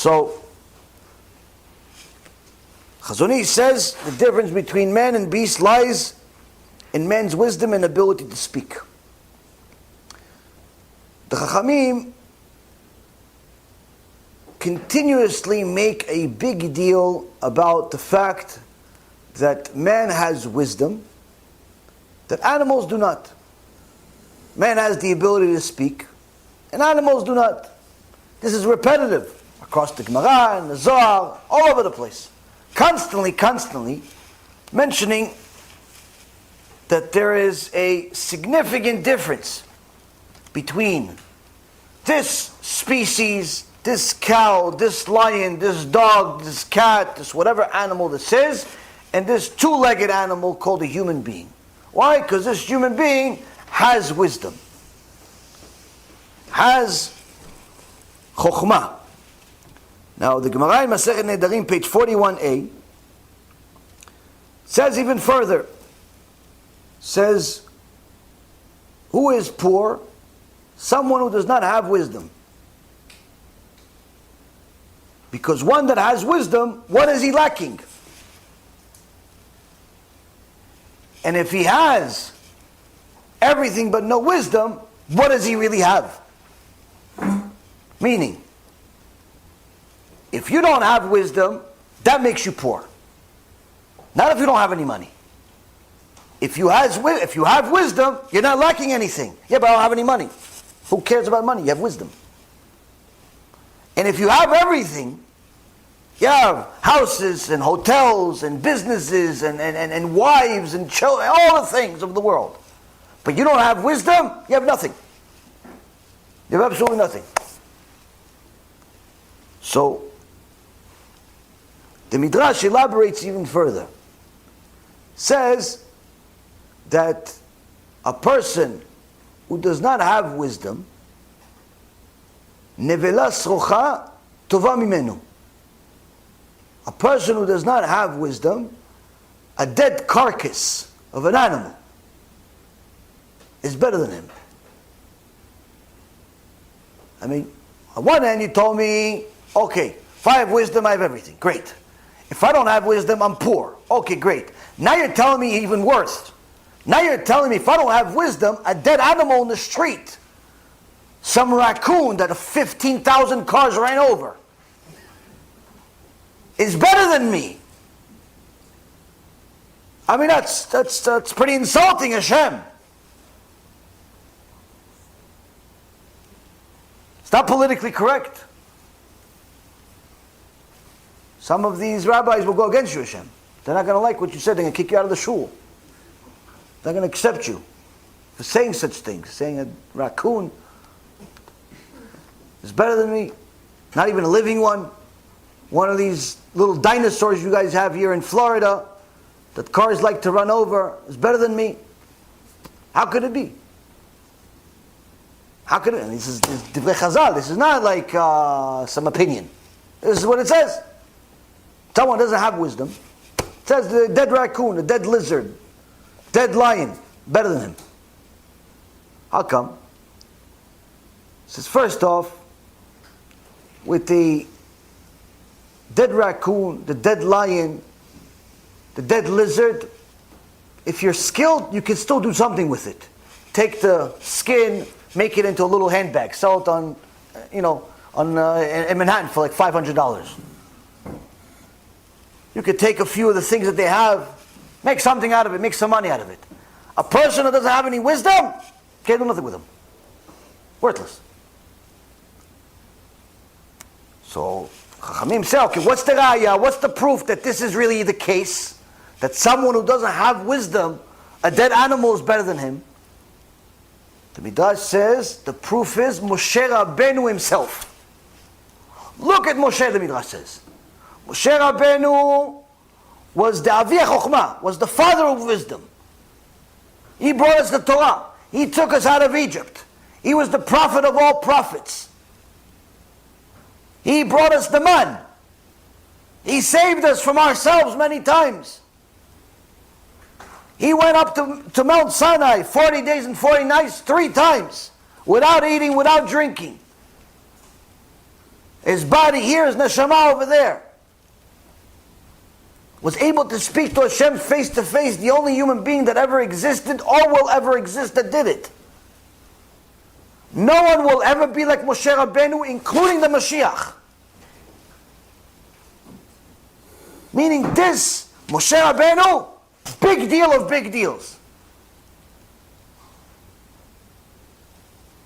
So, Chazon Ish says the difference between man and beast lies in man's wisdom and ability to speak. The Chachamim continuously make a big deal about the fact that man has wisdom that animals do not. Man has the ability to speak, and animals do not. This is repetitive across the Gemara and the Zohar, all over the place. Constantly mentioning that there is a significant difference between this species, this cow, this lion, this dog, this cat, this whatever animal this is, and this two-legged animal called a human being. Why? Because this human being has wisdom, has chokhmah. Now the Gemara in Masechet Nedarim, page 41a, says even further, says, who is poor? Someone who does not have wisdom. Because one that has wisdom, what is he lacking? And if he has everything but no wisdom, what does he really have? Meaning, if you don't have wisdom, that makes you poor. Not if you don't have any money. If you have wisdom, you're not lacking anything. Yeah, but I don't have any money. Who cares about money? You have wisdom. And if you have everything, you have houses and hotels and businesses and wives and children, all the things of the world. But you don't have wisdom, you have nothing. You have absolutely nothing. So, the Midrash elaborates even further. Says that a person who does not have wisdom, nevela srocha tova mimenu. A person who does not have wisdom, a dead carcass of an animal is better than him. I mean, on one hand you told me, okay, if I have wisdom, I have everything. Great. If I don't have wisdom, I'm poor. Okay, great. Now you're telling me even worse. Now you're telling me if I don't have wisdom, a dead animal in the street, some raccoon that 15,000 cars ran over, is better than me. I mean, that's pretty insulting, Hashem. It's not politically correct. Some of these rabbis will go against you, Hashem. They're not going to like what you said. They're going to kick you out of the shul. They're not going to accept you for saying such things. Saying a raccoon is better than me. Not even a living one. One of these little dinosaurs you guys have here in Florida that cars like to run over is better than me. How could it be? How could it? And this is Divrei Chazal. This is not like some opinion. This is what it says. Someone doesn't have wisdom. It says the dead raccoon, the dead lizard, dead lion, better than him. How come? It says first off, with the dead raccoon, the dead lion, the dead lizard, if you're skilled, you can still do something with it. Take the skin, make it into a little handbag, sell it on, in Manhattan for like $500. You could take a few of the things that they have, make something out of it, make some money out of it. A person who doesn't have any wisdom, can't do nothing with them. Worthless. So, Chachamim say, okay, what's the raya? What's the proof that this is really the case? That someone who doesn't have wisdom, a dead animal is better than him? The Midrash says, the proof is Moshe Rabbeinu himself. Look at Moshe, the Midrash says. Moshe Rabbeinu was the Avi Chokhmah, was the father of wisdom. He brought us the Torah. He took us out of Egypt. He was the prophet of all prophets. He brought us the man. He saved us from ourselves many times. He went up to Mount Sinai 40 days and 40 nights 3 times without eating, without drinking. His body here, his neshama over there. Was able to speak to Hashem face to face, the only human being that ever existed or will ever exist that did it. No one will ever be like Moshe Rabbeinu, including the Mashiach. Meaning this, Moshe Rabbeinu, big deal of big deals.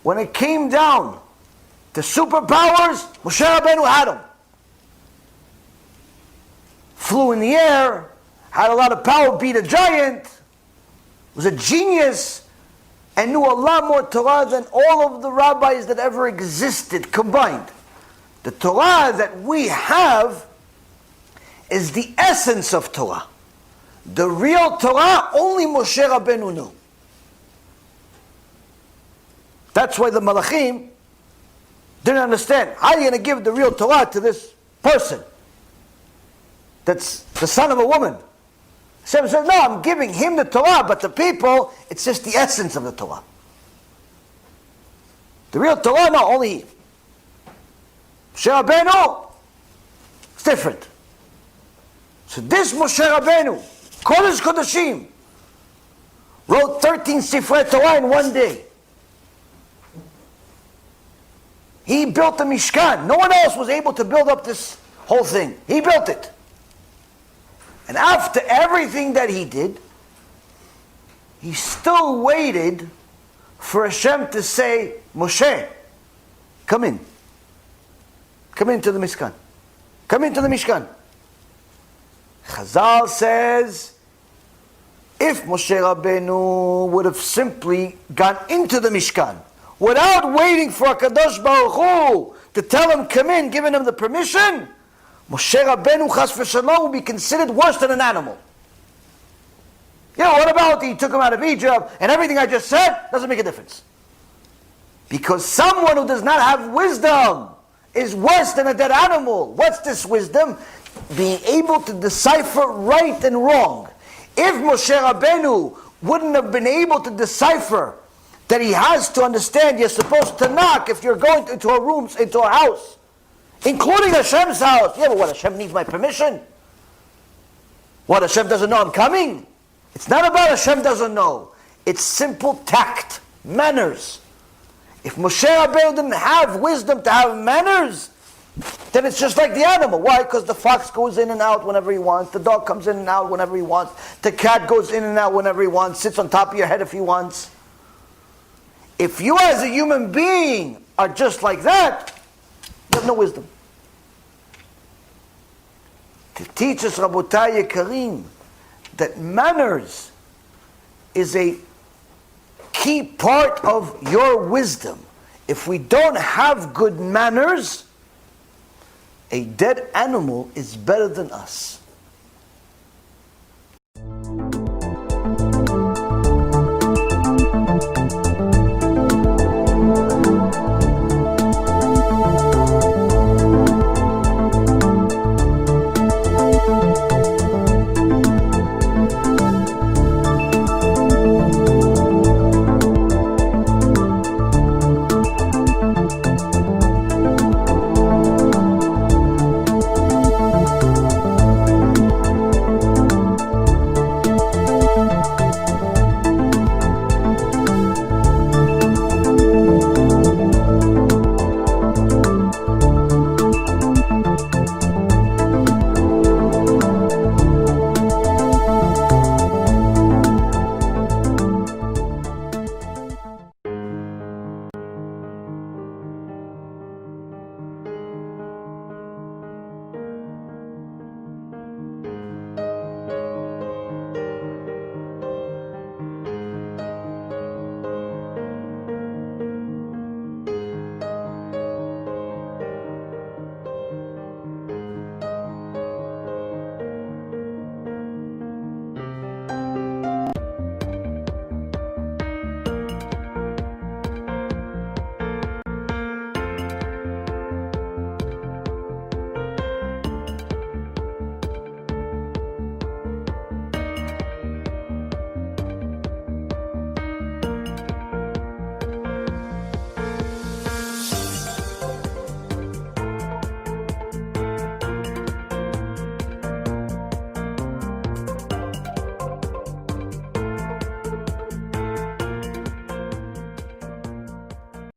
When it came down to superpowers, Moshe Rabbeinu had them. Flew in the air, had a lot of power, beat a giant, was a genius, and knew a lot more Torah than all of the rabbis that ever existed combined. The Torah that we have is the essence of Torah. The real Torah, only Moshe Rabbeinu knew. That's why the Malachim didn't understand. How are you going to give the real Torah to this person that's the son of a woman? Hashem said, no, I'm giving him the Torah, but the people, it's just the essence of the Torah. The real Torah, no, only Moshe Rabbeinu, it's different. So this Moshe Rabbeinu, Kodesh Kodashim, wrote 13 Sifrei Torah in one day. He built the Mishkan. No one else was able to build up this whole thing. He built it. And after everything that he did, he still waited for Hashem to say, Moshe, come in. Come into the Mishkan. Come into the Mishkan. Chazal says, if Moshe Rabbeinu would have simply gone into the Mishkan, without waiting for HaKadosh Baruch Hu to tell him, come in, giving him the permission, Moshe Rabbeinu, chas v'shalom, would be considered worse than an animal. You know, what about he took him out of Egypt, and everything I just said doesn't make a difference. Because someone who does not have wisdom is worse than a dead animal. What's this wisdom? Being able to decipher right and wrong. If Moshe Rabbeinu wouldn't have been able to decipher that he has to understand you're supposed to knock if you're going into a room, into a house, including Hashem's house. Yeah, but what, Hashem needs my permission? What, Hashem doesn't know I'm coming? It's not about Hashem doesn't know. It's simple tact, manners. If Moshe Rabbeinu didn't have wisdom to have manners, then it's just like the animal. Why? Because the fox goes in and out whenever he wants. The dog comes in and out whenever he wants. The cat goes in and out whenever he wants. Sits on top of your head if he wants. If you as a human being are just like that, you have no wisdom. To teach us, Rabotai Yekarim, that manners is a key part of your wisdom. If we don't have good manners, a dead animal is better than us.